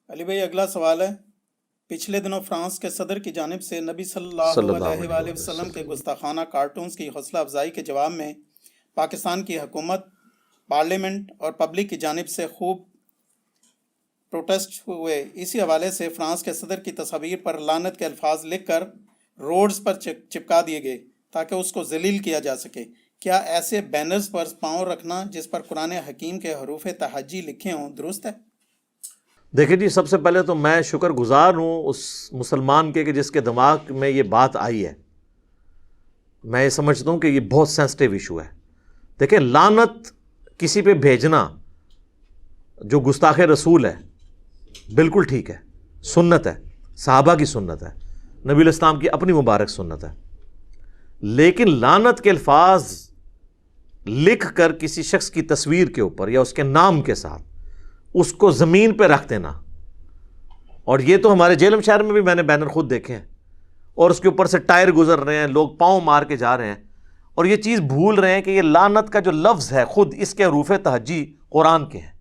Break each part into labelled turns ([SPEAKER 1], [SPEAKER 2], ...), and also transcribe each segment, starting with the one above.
[SPEAKER 1] علی بھائی اگلا سوال ہے، پچھلے دنوں فرانس کے صدر کی جانب سے نبی صلی
[SPEAKER 2] صلی
[SPEAKER 1] اللہ
[SPEAKER 2] اللہ
[SPEAKER 1] علیہ
[SPEAKER 2] علیہ
[SPEAKER 1] وآلہ
[SPEAKER 2] وآلہ
[SPEAKER 1] وسلم کے
[SPEAKER 2] وسلم۔
[SPEAKER 1] گستاخانہ کارٹونز کی حوصلہ افزائی کے جواب میں پاکستان کی حکومت، پارلیمنٹ اور پبلک کی جانب سے خوب پروٹیسٹ ہوئے۔ اسی حوالے سے فرانس کے صدر کی تصاویر پر لعنت کے الفاظ لکھ کر روڈز پر چپکا دیے گئے تاکہ اس کو ذلیل کیا جا سکے۔ کیا ایسے بینرز پر پاؤں رکھنا جس پر قرآن حکیم کے حروف تہجی لکھے ہوں درست ہے؟
[SPEAKER 2] دیکھیں جی، سب سے پہلے تو میں شکر گزار ہوں اس مسلمان کے کہ جس کے دماغ میں یہ بات آئی ہے۔ میں یہ سمجھتا ہوں کہ یہ بہت سینسٹیو ایشو ہے۔ دیکھیں، لعنت کسی پہ بھیجنا جو گستاخ رسول ہے بالکل ٹھیک ہے، سنت ہے، صحابہ کی سنت ہے، نبی علیہ السلام کی اپنی مبارک سنت ہے۔ لیکن لعنت کے الفاظ لکھ کر کسی شخص کی تصویر کے اوپر یا اس کے نام کے ساتھ اس کو زمین پہ رکھ دینا، اور یہ تو ہمارے جہلم شہر میں بھی میں نے بینر خود دیکھے ہیں، اور اس کے اوپر سے ٹائر گزر رہے ہیں، لوگ پاؤں مار کے جا رہے ہیں، اور یہ چیز بھول رہے ہیں کہ یہ لعنت کا جو لفظ ہے خود اس کے حروف تہجی قرآن کے ہیں۔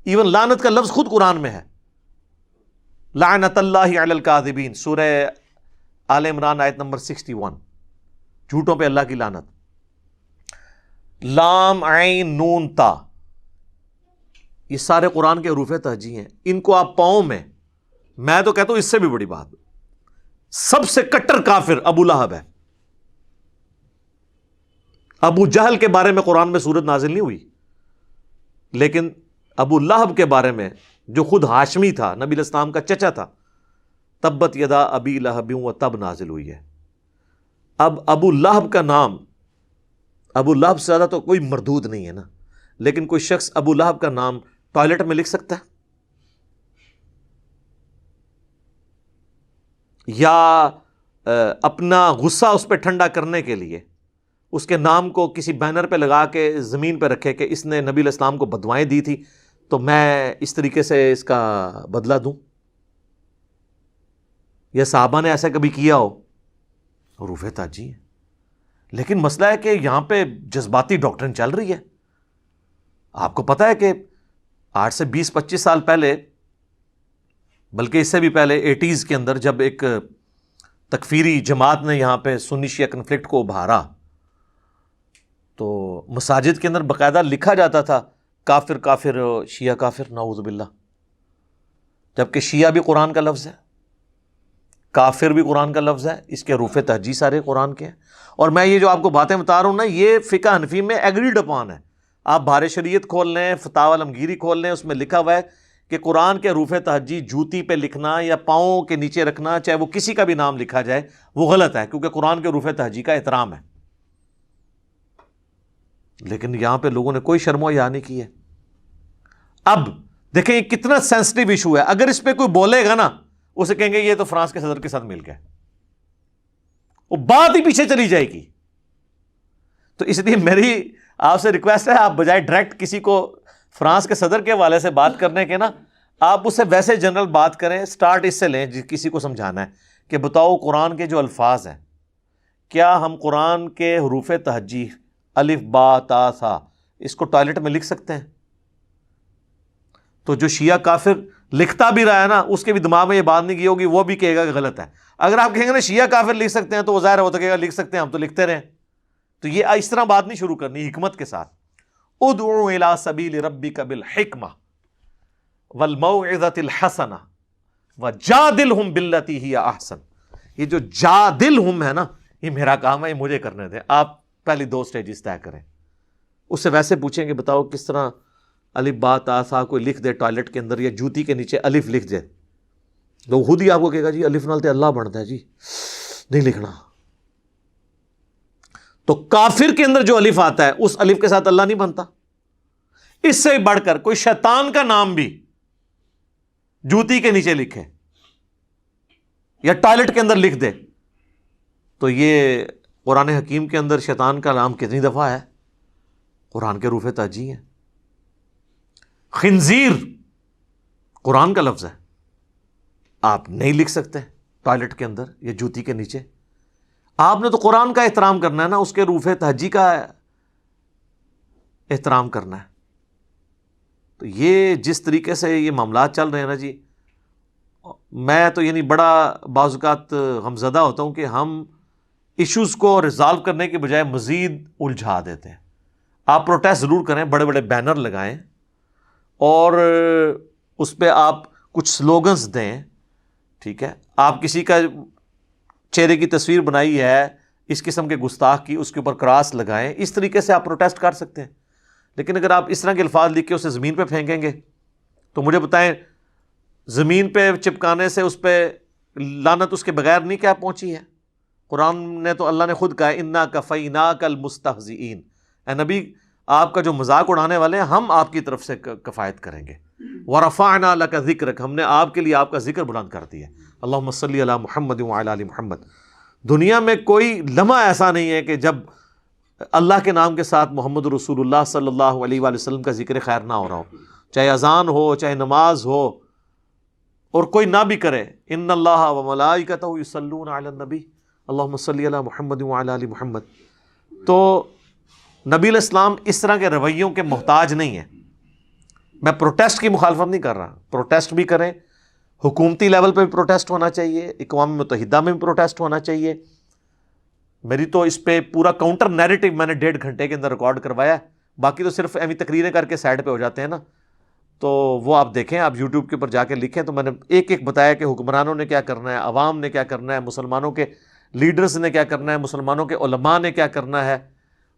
[SPEAKER 2] ایون لعنت کا لفظ خود قرآن میں ہے، لعنت اللہ علی الکاذبین، سورہ آل عمران آیت نمبر 61، جھوٹوں پہ اللہ کی لعنت۔ لام عین نون تا، یہ سارے قرآن کے حروف تہجی ہیں، ان کو آپ پاؤں میں تو کہتا ہوں اس سے بھی بڑی بات، سب سے کٹر کافر ابو لہب ہے۔ ابو جہل کے بارے میں قرآن میں سورت نازل نہیں ہوئی، لیکن ابو لہب کے بارے میں جو خود ہاشمی تھا، نبی علیہ السلام کا چچا تھا، تبت یدا ابی لہب و تب نازل ہوئی ہے۔ اب ابو لہب کا نام، ابو لہب سے زیادہ تو کوئی مردود نہیں ہے نا، لیکن کوئی شخص ابو لہب کا نام ٹوائلٹ میں لکھ سکتا ہے؟ یا اپنا غصہ اس پہ ٹھنڈا کرنے کے لیے اس کے نام کو کسی بینر پہ لگا کے زمین پہ رکھے کہ اس نے نبی علیہ السلام کو بدوائیں دی تھی تو میں اس طریقے سے اس کا بدلہ دوں؟ یا صحابہ نے ایسا کبھی کیا ہو؟ حروف تہجی ہے۔ لیکن مسئلہ ہے کہ یہاں پہ جذباتی ڈاکٹرن چل رہی ہے۔ آپ کو پتہ ہے کہ آج سے 20-25 سال پہلے، بلکہ اس سے بھی پہلے 80s کے اندر، جب ایک تکفیری جماعت نے یہاں پہ سنی شیعہ کنفلکٹ کو ابھارا تو مساجد کے اندر باقاعدہ لکھا جاتا تھا کافر کافر، شیعہ کافر، نعوذ باللہ، جبکہ شیعہ بھی قرآن کا لفظ ہے، کافر بھی قرآن کا لفظ ہے، اس کے حروف تہجی سارے قرآن کے ہیں۔ اور میں یہ جو آپ کو باتیں بتا رہا ہوں نا، یہ فقہ حنفی میں ایگریڈ اپان ہے۔ آپ بہار شریعت کھول لیں، فتاوی عالمگیری کھول لیں، اس میں لکھا ہوا ہے کہ قرآن کے حروف تہجی جوتی پہ لکھنا یا پاؤں کے نیچے رکھنا، چاہے وہ کسی کا بھی نام لکھا جائے، وہ غلط ہے، کیونکہ قرآن کے حروف تہجی کا احترام ہے۔ لیکن یہاں پہ لوگوں نے کوئی شرم و حیا نہیں کی ہے۔ اب دیکھیں یہ کتنا سینسٹیو ایشو ہے، اگر اس پہ کوئی بولے گا نا، اسے کہیں گے یہ تو فرانس کے صدر کے ساتھ مل گئے، وہ بات ہی پیچھے چلی جائے گی۔ تو اس لیے میری آپ سے ریکویسٹ ہے، آپ بجائے ڈائریکٹ کسی کو فرانس کے صدر کے حوالے سے بات کرنے کے نا، آپ اس سے ویسے جنرل بات کریں، سٹارٹ اس سے لیں کسی کو سمجھانا ہے کہ بتاؤ قرآن کے جو الفاظ ہیں، کیا ہم قرآن کے حروف تہجی الف با تا سا اس کو ٹوائلٹ میں لکھ سکتے ہیں؟ تو جو شیعہ کافر لکھتا بھی رہا ہے نا، اس کے بھی دماغ میں یہ بات نہیں کی ہوگی، وہ بھی کہے گا کہ غلط ہے۔ اگر آپ کہیں گے نا شیعہ کافر لکھ سکتے ہیں تو وہ ظاہر ہوتا کہے گا لکھ سکتے ہیں، ہم تو لکھتے رہیں۔ تو یہ اس طرح بات نہیں شروع کرنی، حکمت کے ساتھ۔ ادعو الی سبیل ربک بالحکمہ والموعظۃ الحسنہ وجادلہم باللتی ہی احسن۔ یہ جو جادلہم ہے نا، یہ میرا کام ہے، یہ مجھے کرنے دیں، آپ پہلی 2 سٹیجز طے کریں۔ اس سے ویسے پوچھیں کہ بتاؤ کس طرح الف با تا سا کوئی لکھ دے ٹوائلٹ کے اندر، یا جوتی کے نیچے الف لکھ دے، تو خود ہی آپ کو کہے گا جی الف نال تے اللہ بنتا ہے، جی نہیں لکھنا۔ تو کافر کے اندر جو الف آتا ہے اس الف کے ساتھ اللہ نہیں بنتا۔ اس سے بڑھ کر کوئی شیطان کا نام بھی جوتی کے نیچے لکھے یا ٹوائلٹ کے اندر لکھ دے، تو یہ قرآن حکیم کے اندر شیطان کا نام کتنی دفعہ ہے؟ قرآن کے حروف تہجی ہیں۔ خنزیر قرآن کا لفظ ہے، آپ نہیں لکھ سکتے ٹوائلٹ کے اندر یا جوتی کے نیچے۔ آپ نے تو قرآن کا احترام کرنا ہے نا، اس کے حروف تہجی کا احترام کرنا ہے۔ تو یہ جس طریقے سے یہ معاملات چل رہے ہیں نا جی، میں تو یعنی بڑا بعض اوقات غمزدہ ہوتا ہوں کہ ہم ایشوز کو ریزالو کرنے کے بجائے مزید الجھا دیتے ہیں۔ آپ پروٹیسٹ ضرور کریں، بڑے بڑے بینر لگائیں اور اس پہ آپ کچھ سلوگنز دیں، ٹھیک ہے، آپ کسی کا چہرے کی تصویر بنائی ہے اس قسم کے گستاخ کی، اس کے اوپر کراس لگائیں، اس طریقے سے آپ پروٹیسٹ کر سکتے ہیں۔ لیکن اگر آپ اس طرح کے الفاظ لکھ کے اسے زمین پہ پھینکیں گے تو مجھے بتائیں زمین پہ چپکانے سے اس پہ لعنت اس کے بغیر نہیں کیا پہنچی ہے؟ قرآن نے تو اللہ نے خود کہا انا کفیناک المستہزئین، اے نبی آپ کا جو مذاق اڑانے والے ہیں ہم آپ کی طرف سے کفایت کریں گے۔ ورفعنا لک ذکرک، ہم نے آپ کے لیے آپ کا ذکر بلند کر دیا۔ اللہم صلی علی محمد وعلی آل محمد۔ دنیا میں کوئی لمحہ ایسا نہیں ہے کہ جب اللہ کے نام کے ساتھ محمد رسول اللہ صلی اللہ علیہ وآلہ وسلم کا ذکر خیر نہ ہو رہا ہو، چاہے اذان ہو، چاہے نماز ہو، اور کوئی نہ بھی کرے۔ ان اللہ وملائکتہ یصلون علی النبی اللہم صلی علی محمد وعلی آل محمد۔ تو نبی علیہ السلام اس طرح کے رویوں کے محتاج نہیں ہیں۔ میں پروٹیسٹ کی مخالفت نہیں کر رہا، پروٹیسٹ بھی کریں، حکومتی لیول پہ بھی پروٹیسٹ ہونا چاہیے، اقوام متحدہ میں بھی پروٹیسٹ ہونا چاہیے۔ میری تو اس پہ پورا کاؤنٹر نیریٹو میں نے 1.5 گھنٹے کے اندر ریکارڈ کروایا، باقی تو صرف ایویں تقریریں کر کے سائڈ پہ ہو جاتے ہیں نا، تو وہ آپ دیکھیں، آپ یوٹیوب کے اوپر جا کے لکھیں، تو میں نے ایک ایک بتایا کہ حکمرانوں نے کیا کرنا ہے، عوام نے کیا کرنا ہے، مسلمانوں کے لیڈرز نے کیا کرنا ہے، مسلمانوں کے علماء نے کیا کرنا ہے،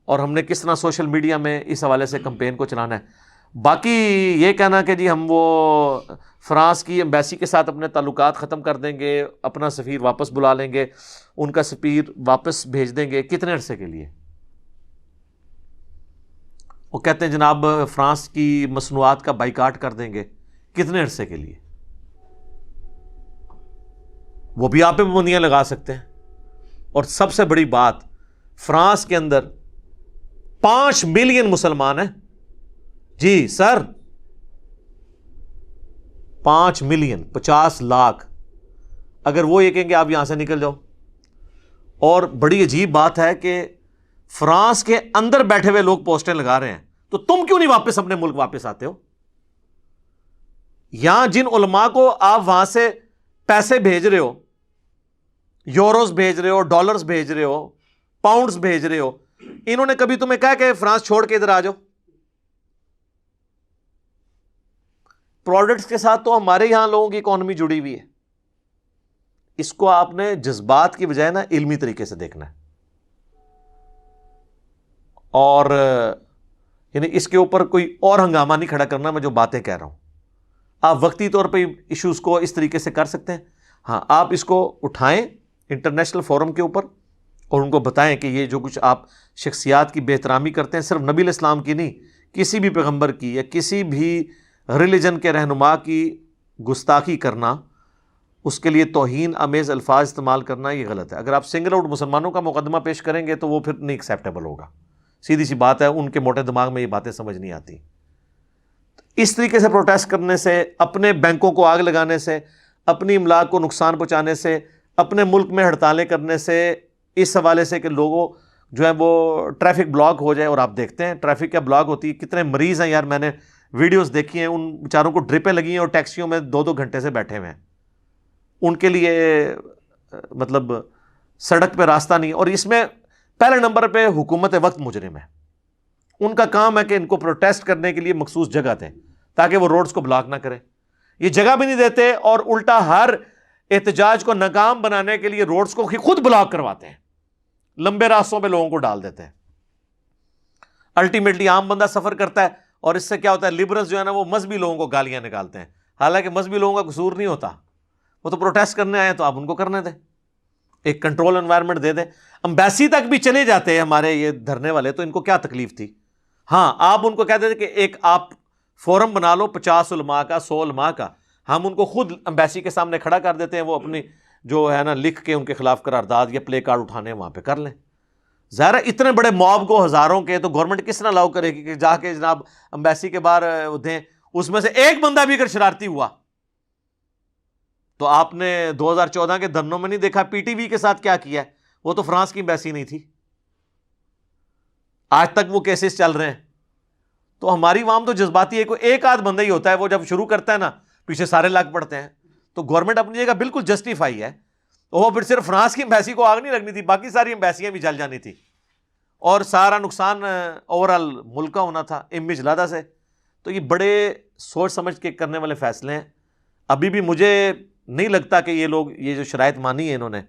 [SPEAKER 2] اور ہم نے کس طرح سوشل میڈیا میں اس حوالے سے کمپین کو چلانا ہے۔ باقی یہ کہنا کہ جی ہم وہ فرانس کی ایمبیسی کے ساتھ اپنے تعلقات ختم کر دیں گے، اپنا سفیر واپس بلا لیں گے، ان کا سفیر واپس بھیج دیں گے، کتنے عرصے کے لیے؟ وہ کہتے ہیں جناب فرانس کی مصنوعات کا بائیکاٹ کر دیں گے، کتنے عرصے کے لیے؟ وہ بھی آپ پہ پابندیاں لگا سکتے ہیں۔ اور سب سے بڑی بات، فرانس کے اندر 5 ملین مسلمان ہیں جی سر، 5 ملین 50 لاکھ، اگر وہ یہ کہیں گے آپ یہاں سے نکل جاؤ۔ اور بڑی عجیب بات ہے کہ فرانس کے اندر بیٹھے ہوئے لوگ پوسٹیں لگا رہے ہیں، تو تم کیوں نہیں واپس اپنے ملک واپس آتے ہو؟ یہاں جن علماء کو آپ وہاں سے پیسے بھیج رہے ہو، یوروز بھیج رہے ہو، ڈالرز بھیج رہے ہو، پاؤنڈز بھیج رہے ہو، انہوں نے کبھی تمہیں کہا کہ فرانس چھوڑ کے ادھر آ جاؤ؟ پروڈکٹس کے ساتھ تو ہمارے یہاں لوگوں کی اکانومی جڑی ہوئی ہے۔ اس کو آپ نے جذبات کی بجائے نا علمی طریقے سے دیکھنا ہے، اور یعنی اس کے اوپر کوئی اور ہنگامہ نہیں کھڑا کرنا۔ میں جو باتیں کہہ رہا ہوں، آپ وقتی طور پہ ایشوز کو اس طریقے سے کر سکتے ہیں۔ ہاں، آپ اس کو اٹھائیں انٹرنیشنل فورم کے اوپر اور ان کو بتائیں کہ یہ جو کچھ آپ شخصیات کی بے احترامی کرتے ہیں، صرف نبی علیہ السلام کی نہیں، کسی بھی پیغمبر کی یا کسی بھی ریلیجن کے رہنما کی گستاخی کرنا، اس کے لیے توہین آمیز الفاظ استعمال کرنا، یہ غلط ہے۔ اگر آپ سنگل آؤٹ مسلمانوں کا مقدمہ پیش کریں گے تو وہ پھر نہیں ایکسیپٹیبل ہوگا، سیدھی سی بات ہے، ان کے موٹے دماغ میں یہ باتیں سمجھ نہیں آتی۔ اس طریقے سے پروٹیسٹ کرنے سے، اپنے بینکوں کو آگ لگانے سے، اپنی املاک کو نقصان پہنچانے سے، اپنے ملک میں ہڑتالیں کرنے سے، اس حوالے سے کہ لوگوں جو ہے وہ ٹریفک بلاک ہو جائے، اور آپ دیکھتے ہیں ٹریفک کیا بلاک ہوتی ہے، کتنے مریض ہیں یار، میں نے ویڈیوز دیکھی ہیں، ان بیچاروں کو ڈرپیں لگی ہیں اور ٹیکسیوں میں 2-2 گھنٹے سے بیٹھے ہوئے ہیں، ان کے لیے مطلب سڑک پہ راستہ نہیں۔ اور اس میں پہلے نمبر پہ حکومت وقت مجرم ہے، ان کا کام ہے کہ ان کو پروٹیسٹ کرنے کے لیے مخصوص جگہ دیں تاکہ وہ روڈز کو بلاک نہ کریں، یہ جگہ بھی نہیں دیتے، اور الٹا ہر احتجاج کو ناکام بنانے کے لیے روڈز کو خود بلاک کرواتے ہیں، لمبے راستوں پہ لوگوں کو ڈال دیتے ہیں۔ الٹیمیٹلی عام بندہ سفر کرتا ہے، اور اس سے کیا ہوتا ہے، لبرلز جو ہے نا وہ مذہبی لوگوں کو گالیاں نکالتے ہیں، حالانکہ مذہبی لوگوں کا قصور نہیں ہوتا، وہ تو پروٹیسٹ کرنے آئے ہیں تو آپ ان کو کرنے دیں، ایک کنٹرول انوائرمنٹ دے دیں۔ امبیسی تک بھی چلے جاتے ہیں ہمارے یہ دھرنے والے، تو ان کو کیا تکلیف تھی؟ ہاں، آپ ان کو کہتے تھے کہ ایک آپ فورم بنا لو 50 علماء کا، 100 علماء کا، ہم ان کو خود امبیسی کے سامنے کھڑا کر دیتے ہیں، وہ اپنی جو ہے نا لکھ کے ان کے خلاف قرارداد یا پلے کارڈ اٹھانے وہاں پہ کر لیں۔ ظاہر ہے اتنے بڑے موب کو، ہزاروں کے، تو گورنمنٹ کس طرح الاؤ کرے گی کہ جا کے جناب امبیسی کے باہر دیں؟ اس میں سے ایک بندہ بھی اگر شرارتی ہوا تو آپ نے 2014 کے دھرنوں میں نہیں دیکھا پی ٹی وی کے ساتھ کیا کیا ہے؟ وہ تو فرانس کی امبیسی نہیں تھی، آج تک وہ کیسز چل رہے ہیں۔ تو ہماری عوام تو جذباتی ہے، کوئی ایک آدھ بندہ ہی ہوتا ہے، وہ جب شروع کرتا ہے نا پیچھے سارے لگ پڑتے ہیں. تو گورنمنٹ اپنی جگہ بالکل جسٹیفائی ہے. وہ پھر صرف فرانس کی ایمبیسی کو آگ نہیں لگنی تھی، باقی ساری ایمبیسیاں بھی جل جانی تھی، اور سارا نقصان اوور آل ملک کا ہونا تھا امیج لادہ سے. تو یہ بڑے سوچ سمجھ کے کرنے والے فیصلے ہیں. ابھی بھی مجھے نہیں لگتا کہ یہ لوگ یہ جو شرائط مانی ہے انہوں نے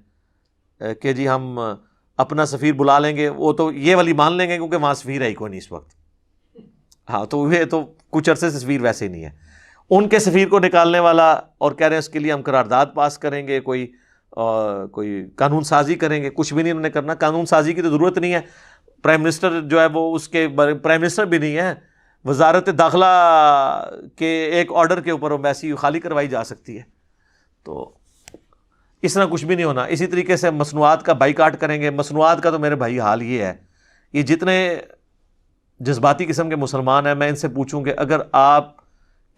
[SPEAKER 2] کہ جی ہم اپنا سفیر بلا لیں گے، وہ تو یہ والی مان لیں گے کیونکہ وہاں سفیر ہے ہی کوئی نہیں اس وقت. ہاں تو یہ تو کچھ عرصے سے سفیر ویسے ہی نہیں ہے. ان کے سفیر کو نکالنے والا اور کہہ رہے ہیں اس کے لیے ہم قرارداد پاس کریں گے، کوئی قانون سازی کریں گے. کچھ بھی نہیں انہوں نے کرنا. قانون سازی کی تو ضرورت نہیں ہے. پرائم منسٹر جو ہے وہ اس کے پرائم منسٹر بھی نہیں ہے، وزارت داخلہ کے ایک آرڈر کے اوپر ایمبیسی خالی کروائی جا سکتی ہے. تو اس طرح کچھ بھی نہیں ہونا. اسی طریقے سے مصنوعات کا بائیکاٹ کریں گے. مصنوعات کا تو میرے بھائی حال یہ ہے، یہ جتنے جذباتی قسم کے مسلمان ہیں، میں ان سے پوچھوں کہ اگر آپ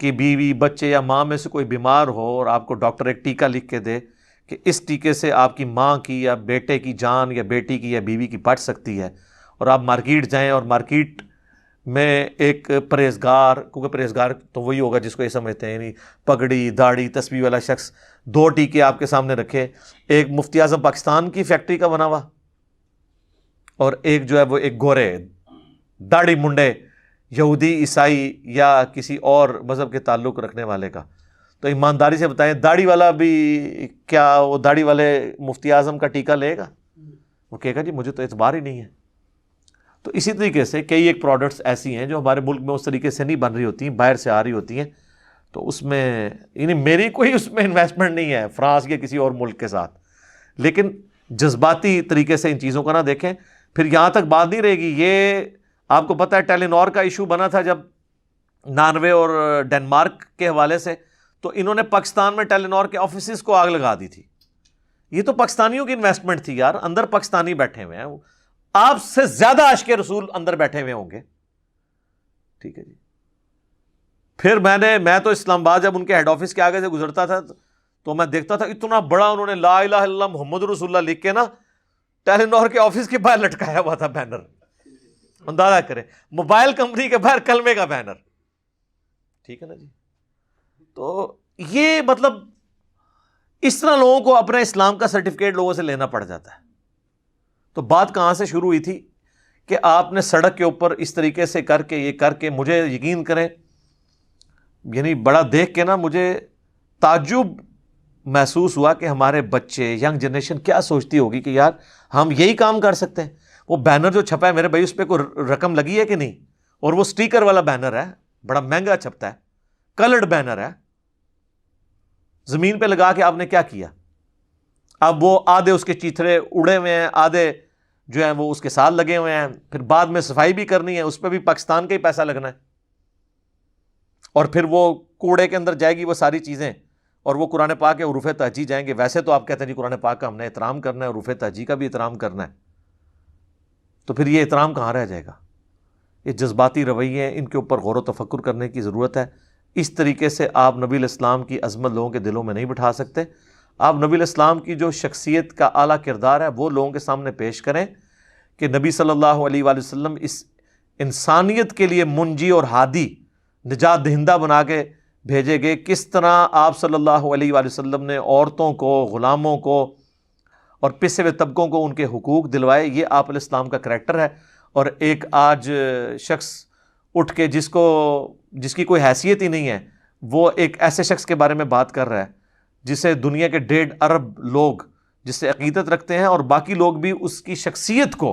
[SPEAKER 2] کی بیوی بچے یا ماں میں سے کوئی بیمار ہو اور آپ کو ڈاکٹر ایک ٹیکہ لکھ کے دے کہ اس ٹیکے سے آپ کی ماں کی یا بیٹے کی جان یا بیٹی کی یا بیوی کی بچ سکتی ہے، اور آپ مارکیٹ جائیں اور مارکیٹ میں ایک پرہیزگار، کیونکہ پرہیزگار تو وہی ہوگا جس کو یہ سمجھتے ہیں، یعنی پگڑی داڑھی تسبیح والا شخص 2 ٹیکے آپ کے سامنے رکھے، ایک مفتی اعظم پاکستان کی فیکٹری کا بنا ہوا اور ایک جو ہے وہ ایک گورے داڑھی منڈے یہودی عیسائی یا کسی اور مذہب کے تعلق رکھنے والے کا. تو ایمانداری سے بتائیں داڑھی والا بھی کیا وہ داڑھی والے مفتی اعظم کا ٹیکہ لے گا؟ وہ کہے گا جی مجھے تو اعتبار ہی نہیں ہے. تو اسی طریقے سے کئی ایک پروڈکٹس ایسی ہیں جو ہمارے ملک میں اس طریقے سے نہیں بن رہی ہوتی ہیں، باہر سے آ رہی ہوتی ہیں. تو اس میں یعنی میری کوئی اس میں انویسٹمنٹ نہیں ہے فرانس کے کسی اور ملک کے ساتھ، لیکن جذباتی طریقے سے ان چیزوں کا نہ دیکھیں. پھر یہاں تک بات نہیں رہے گی. یہ آپ کو پتہ ہے ٹیلی نور کا ایشو بنا تھا جب ناروے اور ڈنمارک کے حوالے سے، تو انہوں نے پاکستان میں ٹیلی نور کے آفیسز کو آگ لگا دی تھی. یہ تو پاکستانیوں کی انویسٹمنٹ تھی یار، اندر پاکستانی بیٹھے ہوئے ہیں، آپ سے زیادہ عاشق رسول اندر بیٹھے ہوئے ہوں گے. ٹھیک ہے جی. پھر میں تو اسلام آباد جب ان کے ہیڈ آفس کے آگے سے گزرتا تھا تو میں دیکھتا تھا اتنا بڑا انہوں نے لا الہ الا اللہ محمد رسول اللہ لکھ کے نا ٹیلی نور کے آفس کے باہر لٹکایا ہوا تھا بینر. اندازہ کریں، موبائل کمپنی کے باہر کلمے کا بینر. ٹھیک ہے نا جی. تو یہ مطلب اس طرح لوگوں کو اپنے اسلام کا سرٹیفکیٹ لوگوں سے لینا پڑ جاتا ہے. تو بات کہاں سے شروع ہوئی تھی کہ آپ نے سڑک کے اوپر اس طریقے سے کر کے یہ کر کے، مجھے یقین کریں یعنی بڑا دیکھ کے نا مجھے تعجب محسوس ہوا کہ ہمارے بچے ینگ جنریشن کیا سوچتی ہوگی کہ یار ہم یہی کام کر سکتے ہیں. وہ بینر جو چھپا ہے میرے بھائی اس پہ کوئی رقم لگی ہے کہ نہیں؟ اور وہ سٹیکر والا بینر ہے، بڑا مہنگا چھپتا ہے، کلرڈ بینر ہے. زمین پہ لگا کے آپ نے کیا کیا؟ اب وہ آدھے اس کے چیتھڑے اڑے ہوئے ہیں، آدھے جو ہیں وہ اس کے ساتھ لگے ہوئے ہیں. پھر بعد میں صفائی بھی کرنی ہے، اس پہ بھی پاکستان کا ہی پیسہ لگنا ہے. اور پھر وہ کوڑے کے اندر جائے گی وہ ساری چیزیں، اور وہ قرآن پاک کے حروف تہجی جائیں گے. ویسے تو آپ کہتے ہیں جی قرآن پاک کا ہم نے احترام کرنا ہے، حروف تہجی کا بھی احترام کرنا ہے. تو پھر یہ احترام کہاں رہ جائے گا؟ یہ جذباتی رویے ہیں، ان کے اوپر غور و تفکر کرنے کی ضرورت ہے. اس طریقے سے آپ نبی علیہ السلام کی عظمت لوگوں کے دلوں میں نہیں بٹھا سکتے. آپ نبی علیہ السلام کی جو شخصیت کا اعلیٰ کردار ہے وہ لوگوں کے سامنے پیش کریں کہ نبی صلی اللہ علیہ وآلہ وسلم اس انسانیت کے لیے منجی اور ہادی، نجات دہندہ بنا کے بھیجے گئے. کس طرح آپ صلی اللہ علیہ وآلہ وسلم نے عورتوں کو، غلاموں کو اور پسے ہوئے طبقوں کو ان کے حقوق دلوائے، یہ آپ علیہ السلام کا کریکٹر ہے. اور ایک آج شخص اٹھ کے جس کی کوئی حیثیت ہی نہیں ہے، وہ ایک ایسے شخص کے بارے میں بات کر رہا ہے جسے دنیا کے 1.5 ارب لوگ جس سے عقیدت رکھتے ہیں، اور باقی لوگ بھی اس کی شخصیت کو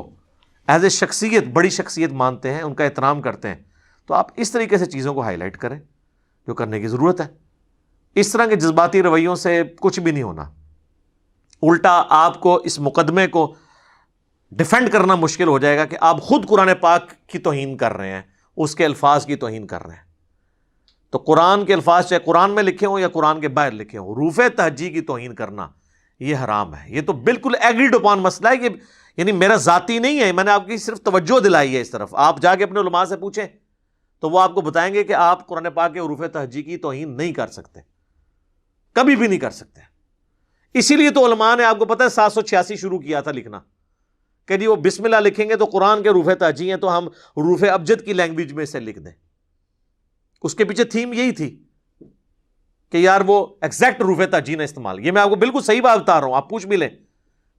[SPEAKER 2] ایز اے شخصیت، بڑی شخصیت مانتے ہیں، ان کا احترام کرتے ہیں. تو آپ اس طریقے سے چیزوں کو ہائی لائٹ کریں جو کرنے کی ضرورت ہے. اس طرح کے جذباتی رویوں سے کچھ بھی نہیں ہونا. الٹا آپ کو اس مقدمے کو ڈیفینڈ کرنا مشکل ہو جائے گا کہ آپ خود قرآن پاک کی توہین کر رہے ہیں، اس کے الفاظ کی توہین کر رہے ہیں. تو قرآن کے الفاظ چاہے قرآن میں لکھے ہوں یا قرآن کے باہر لکھے ہوں، حروف تہجی کی توہین کرنا یہ حرام ہے. یہ تو بالکل ایگریڈ اپان مسئلہ ہے. یہ یعنی میرا ذاتی نہیں ہے، میں نے آپ کی صرف توجہ دلائی ہے اس طرف. آپ جا کے اپنے علماء سے پوچھیں تو وہ آپ کو بتائیں گے کہ آپ قرآن پاک کے حروف تہجی کی توہین نہیں کر سکتے، کبھی بھی نہیں کر سکتے. اسی لیے تو علماء نے آپ کو پتہ ہے 786 شروع کیا تھا لکھنا کہ جی وہ بسم اللہ لکھیں گے تو قرآن کے حروف تہجی ہیں تو ہم حروف ابجد کی لینگویج میں اسے لکھ دیں. اس کے پیچھے تھیم یہی تھی کہ یار وہ ایگزیکٹ حروف تہجی نے استعمال. یہ میں آپ کو بالکل صحیح بات بتا رہا ہوں, آپ پوچھ بھی لیں.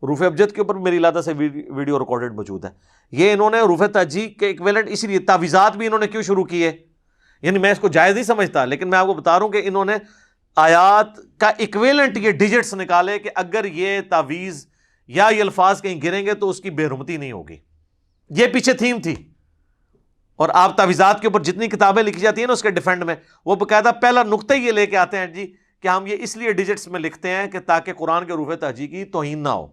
[SPEAKER 2] حروف ابجد کے اوپر میری علیحدہ سے ویڈیو ریکارڈڈ موجود ہے. یہ انہوں نے حروف تہجی کے ایکویلنٹ اس لیے تعویذات بھی انہوں نے کیوں شروع کیے, یعنی میں اس کو جائز نہیں سمجھتا, لیکن میں آپ کو بتا رہا ہوں کہ انہوں نے آیات کا ایکویلنٹ یہ ڈیجٹس نکالے کہ اگر یہ تعویذ یا یہ الفاظ کہیں گریں گے تو اس کی بے حرمتی نہیں ہوگی. یہ پیچھے تھیم تھی. اور آپ تعویذات کے اوپر جتنی کتابیں لکھی جاتی ہیں نا اس کے ڈیفینڈ میں, وہ باقاعدہ پہلا نقطہ یہ لے کے آتے ہیں جی کہ ہم یہ اس لیے ڈیجٹس میں لکھتے ہیں کہ تاکہ قرآن کے حروف تہجی کی توہین نہ ہو.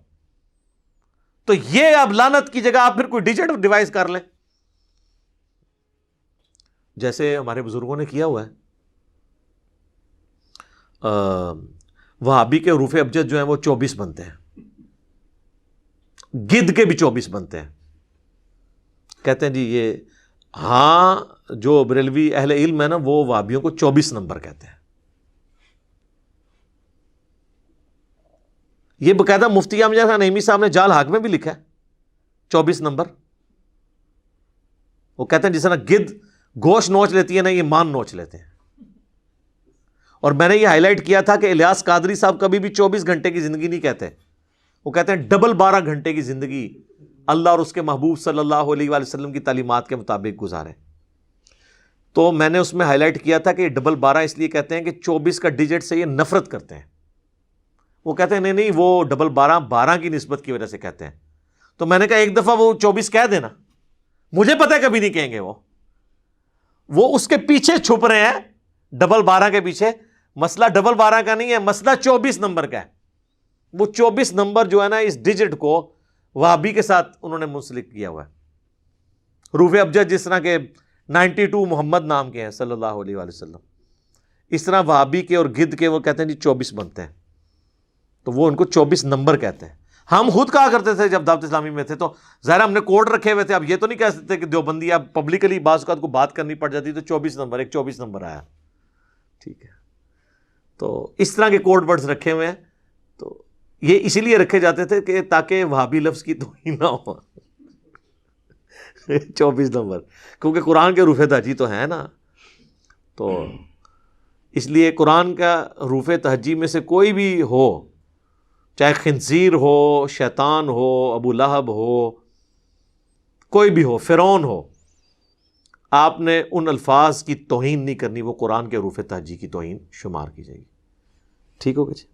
[SPEAKER 2] تو یہ اب لعنت کی جگہ آپ پھر کوئی ڈیجٹ ڈیوائز کر لیں, جیسے ہمارے بزرگوں نے کیا ہوا ہے. وہابی کے حروف ابجد جو ہیں وہ 24 بنتے ہیں, گد کے بھی 24 بنتے ہیں. کہتے ہیں جی یہ ہاں جو بریلوی اہل علم ہے نا وہ وہابیوں کو 24 نمبر کہتے ہیں. یہ باقاعدہ مفتی امجد خان نعیمی صاحب نے جال حق میں بھی لکھا ہے 24 نمبر. وہ کہتے ہیں جس طرح گد گوشت نوچ لیتی ہے نا, یہ مان نوچ لیتے ہیں. اور میں نے یہ ہائی لائٹ کیا تھا کہ الیاس قادری صاحب کبھی بھی 24 گھنٹے کی زندگی نہیں کہتے, وہ کہتے ہیں ڈبل 12 گھنٹے کی زندگی اللہ اور اس کے محبوب صلی اللہ علیہ وآلہ وسلم کی تعلیمات کے مطابق گزارے. تو میں نے اس میں ہائی لائٹ کیا تھا کہ ڈبل 12 اس لیے کہتے ہیں کہ 24 کا ڈیجٹ سے یہ نفرت کرتے ہیں. وہ کہتے ہیں نہیں وہ ڈبل 12 کی نسبت کی وجہ سے کہتے ہیں. تو میں نے کہا ایک دفعہ وہ 24 کہہ دینا, مجھے پتہ ہے کبھی نہیں کہیں گے. وہ اس کے پیچھے چھپ رہے ہیں ڈبل 12 کے پیچھے. مسئلہ ڈبل 12 کا نہیں ہے, مسئلہ 24 نمبر کا ہے. وہ 24 نمبر جو ہے نا اس ڈیجٹ کو وہابی کے ساتھ انہوں نے منسلک کیا ہوا ہے. حروف ابجد جس طرح کے 92 محمد نام کے ہیں صلی اللہ علیہ وآلہ وسلم, اس طرح وہابی کے اور گد کے وہ کہتے ہیں جی 24 بنتے ہیں. تو وہ ان کو 24 نمبر کہتے ہیں. ہم خود کہا کرتے تھے جب دعوت اسلامی میں تھے, تو ظاہر ہم نے کوڈ رکھے ہوئے تھے. اب یہ تو نہیں کہہ سکتے کہ دیوبندی اب پبلکلی بعض اوقات کو بات کرنی پڑ جاتی تو 24 نمبر, ایک 24 نمبر آیا. ٹھیک ہے, تو اس طرح کے کوڈ ورڈز رکھے ہوئے ہیں. تو یہ اسی لیے رکھے جاتے تھے کہ تاکہ وہابی لفظ کی توہین نہ ہو. 24 نمبر, کیونکہ قرآن کے حروف تہجی تو ہیں نا, تو اس لیے قرآن کا حروف تہجی میں سے کوئی بھی ہو, چاہے خنزیر ہو, شیطان ہو, ابو لہب ہو, کوئی بھی ہو, فرعون ہو, آپ نے ان الفاظ کی توہین نہیں کرنی, وہ قرآن کے حروف تہجی کی توہین شمار کی جائے گی. ٹھیک ہوگا جی.